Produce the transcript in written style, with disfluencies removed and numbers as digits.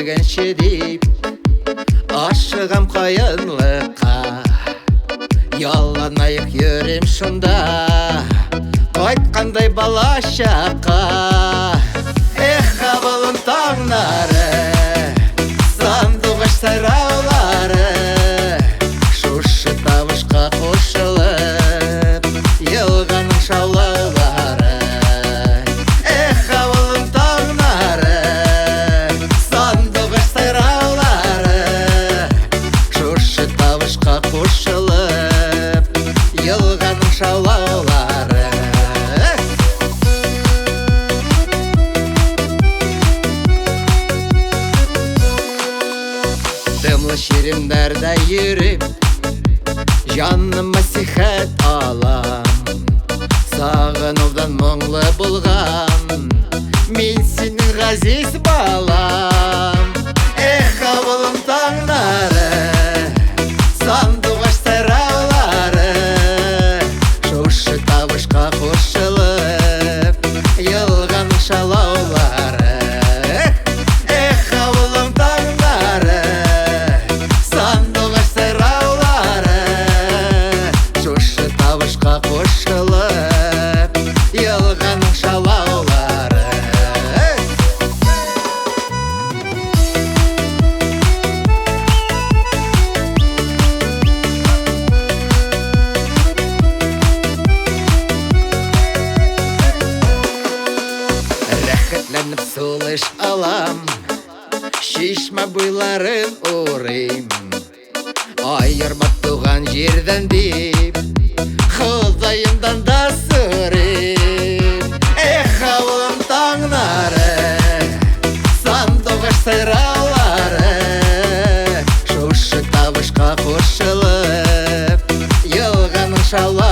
келгенше деп ашығам қайынлыққа, яланайық ерем шында қайтқандай бала шаққа. Эх, авылым таңнары, сандуғаш сайраулары, шушы табышқа қосылып елғаның шаулаулары. Эх, авылым таңнары, сандуғаш сайраулары, шушы табышқа қосылып елғаның шаулаулары. Дымлы шеремдерді еріп, жаныма сихет алам. Сағынудан мұңлы болған, мен сенің ғазиз балам. Эх, авылым таңнары, сандуғаш сайраулары, шушы табышқа қосылып елғаның шалаулары. Эх, авылым таңнары, сандуғаш сайраулары, шушы табышқа қосылып елғаның шалаулары. Рәхәтләнеп сулыш алам, шишмә буйларын урыйм. Айырма туған жерден деп, Құдайымдан да сұрайм. Эх, авылым таңнары, сандуғаш сайраулары, шушы табышқа қосылып елғаның шаулаулары.